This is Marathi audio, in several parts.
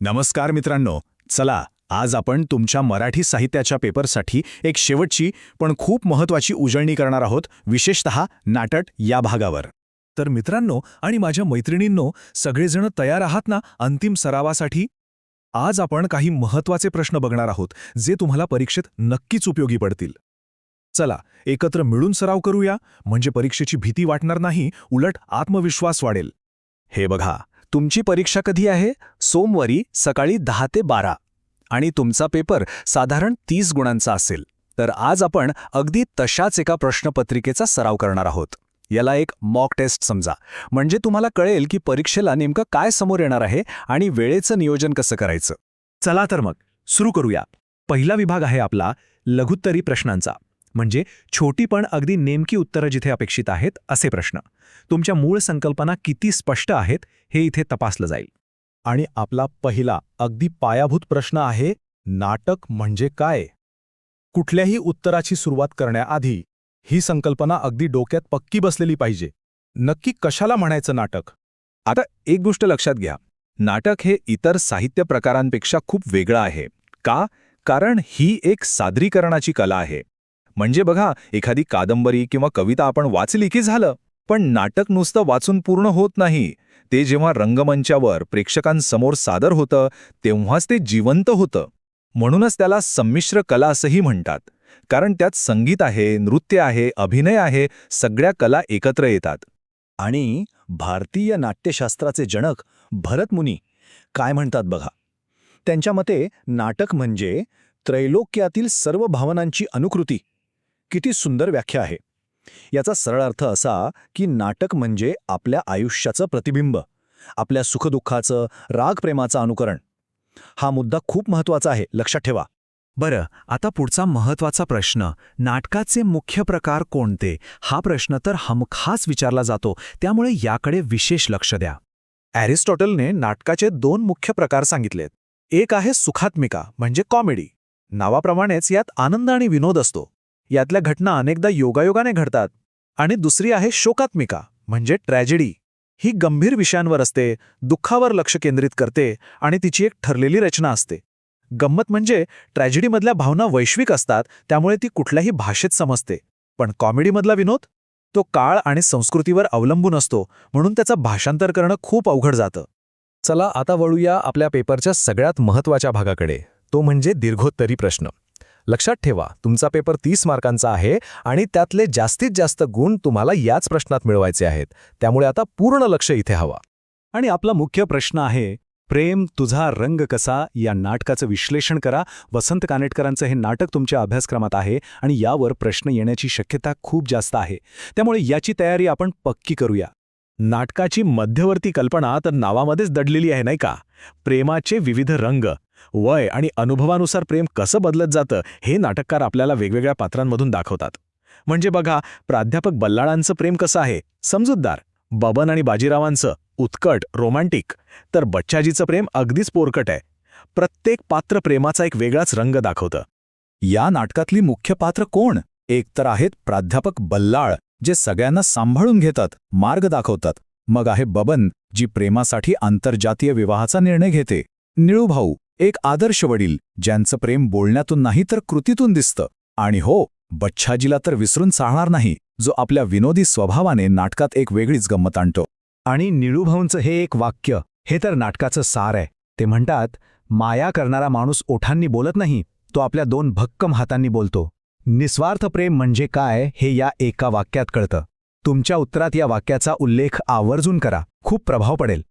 नमस्कार मित्रांनो, चला आज आपण तुमच्या मराठी साहित्याच्या पेपरसाठी एक शेवटची पण खूप महत्त्वाची उजळणी करणार आहोत, विशेषतः नाटक या भागावर. तर मित्रांनो आणि माझ्या मैत्रिणींनो, सगळेजण तयार आहात ना अंतिम सरावासाठी? आज आपण काही महत्त्वाचे प्रश्न बघणार आहोत जे तुम्हाला परीक्षेत नक्कीच उपयोगी पडतील. चला एकत्र मिळून सराव करूया, म्हणजे परीक्षेची भीती वाटणार नाही, उलट आत्मविश्वास वाढेल. हे बघा, तुमची परीक्षा कधी आहे? सोमवारी सकाळी 10 ते 12 आणि तुमचा पेपर साधारण 30 गुणांचा असेल. तर आज आपण अगदी तशाच एका प्रश्नपत्रिकेचा सराव करणार आहोत. याला एक मॉक टेस्ट समजा, म्हणजे तुम्हाला कळेल की परीक्षेला नेमकं काय समोर येणार आहे आणि वेळेचं नियोजन कसं करायचं. चला तर मग सुरू करूया. पहिला विभाग आहे आपला लघुत्तरी प्रश्नांचा, म्हणजे छोटी पण अगदी नेमकी उत्तरं जिथे अपेक्षित आहेत असे प्रश्न. तुमच्या मूळ संकल्पना किती स्पष्ट आहेत हे इथे तपासलं जाईल. आणि आपला पहिला अगदी पायाभूत प्रश्न आहे, नाटक म्हणजे काय? कुठल्याही उत्तराची सुरुवात करण्याआधी ही संकल्पना अगदी डोक्यात पक्की बसलेली पाहिजे. नक्की कशाला म्हणायचं नाटक? आता एक गोष्ट लक्षात घ्या, नाटक हे इतर साहित्य प्रकारांपेक्षा खूप वेगळं आहे. का? कारण ही एक सादरीकरणाची कला आहे. म्हणजे बघा, एखादी कादंबरी किंवा कविता आपण वाचली की झालं, पण नाटक नुसतं वाचून पूर्ण होत नाही. ते जेव्हा रंगमंचावर प्रेक्षकांसमोर सादर होतं तेव्हाच ते जिवंत होतं. म्हणूनच त्याला संमिश्र कला असंही म्हणतात, कारण त्यात संगीत आहे, नृत्य आहे, अभिनय आहे, सगळ्या कला एकत्र येतात. आणि भारतीय नाट्यशास्त्राचे जनक भरतमुनी काय म्हणतात बघा. त्यांच्या मते नाटक म्हणजे त्रैलोक्यातील सर्व भावनांची अनुकृती. किती सुंदर व्याख्या आहे. याचा सरळ अर्थ असा की नाटक म्हणजे आपल्या आयुष्याचं प्रतिबिंब, आपल्या सुखदुःखाचं, रागप्रेमाचं अनुकरण. हा मुद्दा खूप महत्त्वाचा आहे, लक्षात ठेवा. बरं, आता पुढचा महत्त्वाचा प्रश्न, नाटकाचे मुख्य प्रकार कोणते? हा प्रश्न तर हमखास विचारला जातो, त्यामुळे याकडे विशेष लक्ष द्या. ॲरिस्टॉटलने नाटकाचे 2 मुख्य प्रकार सांगितलेत. एक आहे सुखात्मिका, म्हणजे कॉमेडी. नावाप्रमाणेच यात आनंद आणि विनोद असतो. यातल्या घटना अनेकदा योगायोगाने घडतात. आणि दुसरी आहे शोकात्मिका, म्हणजे ट्रॅजेडी. ही गंभीर विषयांवर असते, दुःखावर लक्ष केंद्रित करते आणि तिची एक ठरलेली रचना असते. गंमत म्हणजे ट्रॅजेडीमधल्या भावना वैश्विक असतात, त्यामुळे ती कुठल्याही भाषेत समजते. पण कॉमेडीमधला विनोद तो काळ आणि संस्कृतीवर अवलंबून असतो, म्हणून त्याचं भाषांतर करणं खूप अवघड जातं. चला आता वळूया आपल्या पेपरच्या सगळ्यात महत्त्वाच्या भागाकडे, तो म्हणजे दीर्घोत्तरी प्रश्न. लक्षात ठेवा, तुमचा पेपर 30 मार्कांचा आहे आणि त्यातले जास्तीत जास्त गुण तुम्हाला याच प्रश्नात मिळवायचे आहेत. त्यामुळे आता पूर्ण लक्ष इथे हवा. आणि आपला मुख्य प्रश्न आहे, प्रेम तुझा रंग कसा या नाटकाचं विश्लेषण करा. वसंत कानेटकरांचं हे नाटक तुमच्या अभ्यासक्रमात आहे आणि यावर प्रश्न येण्याची शक्यता खूप जास्त आहे. त्यामुळे याची तयारी आपण पक्की करूया. नाटकाची मध्यवर्ती कल्पना तर नावामध्येच दडलेली आहे, नाही का? प्रेमाचे विविध रंग, वय आणि अनुभवानुसार प्रेम कसं बदलत जातं हे नाटककार आपल्याला वेगवेगळ्या पात्रांमधून दाखवतात. म्हणजे बघा, प्राध्यापक बल्लाळांचं प्रेम कसं आहे, समजूतदार. बबन आणि बाजीरावांचं उत्कट, रोमॅन्टिक. तर बच्चाजीचं प्रेम अगदीच पोरकट आहे. प्रत्येक पात्र प्रेमाचा एक वेगळाच रंग दाखवतं. या नाटकातली मुख्य पात्र कोण? एक तर आहेत प्राध्यापक बल्लाळ, जे सगळ्यांना सांभाळून घेतात, मार्ग दाखवतात. मग आहे बबन, जी प्रेमासाठी आंतरजातीय विवाहाचा निर्णय घेते. निळूभाऊ, एक आदर्श वडील, ज्यांचं प्रेम बोलण्यातून नाही तर कृतीतून दिसतं. आणि हो, बच्छाजीला तर विसरून चालणार नाही, जो आपल्या विनोदी स्वभावाने नाटकात एक वेगळीच गंमत आणतो. आणि निळूभाऊंचं हे एक वाक्य, हे तर नाटकाचं सार आहे. ते म्हणतात, माया करणारा माणूस ओठांनी बोलत नाही, तो आपल्या 2 भक्कम हातांनी बोलतो. निस्वार्थ प्रेम म्हणजे काय हे या एका वाक्यात कळतं. तुमच्या उत्तरात या वाक्याचा उल्लेख आवर्जून करा, खूप प्रभाव पडेल.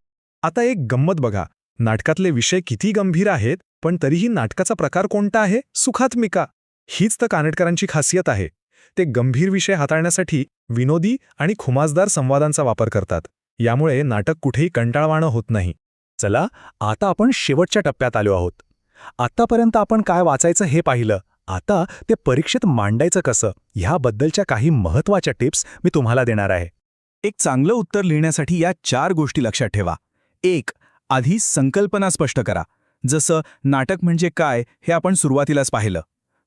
आता एक गंमत बघा, नाटकातले विषय किती गंभीर आहेत, पण तरीही नाटकाचा प्रकार कोणता आहे? सुखात्मिका. हीच तर कानेटकरांची खासियत आहे. ते गंभीर विषय हाताळण्यासाठी विनोदी आणि खुमासदार संवादांचा वापर करतात. यामुळे नाटक कुठेही कंटाळवाणं होत नाही. चला, आता आपण शेवटच्या टप्प्यात आलो आहोत. आतापर्यंत आपण काय वाचायचं हे पाहिलं. आता ते परीक्षेत मांडायचं कसं ह्याबद्दलच्या काही महत्त्वाच्या टिप्स मी तुम्हाला देणार आहे. एक चांगलं उत्तर लिहिण्यासाठी या 4 गोष्टी लक्षात ठेवा. 1. आधी संकल्पना स्पष्ट करा. जसं नाटक म्हणजे काय हे आपण सुरुवातीलाच पाहिलं.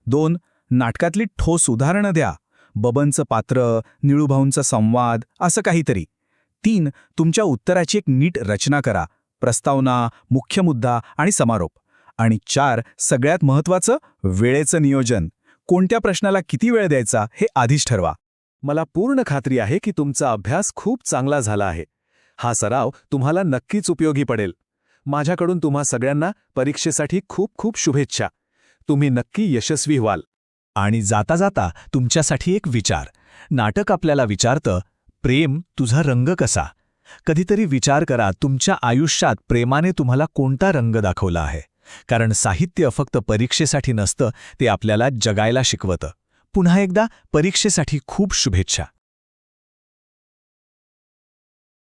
2. नाटकातली ठोस उदाहरणं द्या. बबनचं पात्र, निळूभाऊंचा संवाद, असं काहीतरी. 3. तुमच्या उत्तराची एक नीट रचना करा. प्रस्तावना, मुख्य मुद्दा आणि समारोप. आणि 4 सगळ्यात महत्त्वाचं, वेळेचं नियोजन. कोणत्या प्रश्नाला किती वेळ द्यायचा हे आधीच ठरवा. मला पूर्ण खात्री आहे की तुमचा अभ्यास खूप चांगला झाला आहे. हा सराव तुम्हाला नक्कीच उपयोगी पडेल. माझ्याकडून तुम्हा सगळ्यांना परीक्षेसाठी खूप खूप शुभेच्छा. तुम्ही नक्की यशस्वी व्हाल. आणि जाता जाता तुमच्यासाठी एक विचार. नाटक आपल्याला विचारतं, प्रेम तुझा रंग कसा? कधीतरी विचार करा, तुमच्या आयुष्यात प्रेमाने तुम्हाला कोणता रंग दाखवला आहे. कारण साहित्य फक्त परीक्षेसाठी नसतं, ते आपल्याला जगायला शिकवतं. पुन्हा एकदा परीक्षेसाठी खूप शुभेच्छा.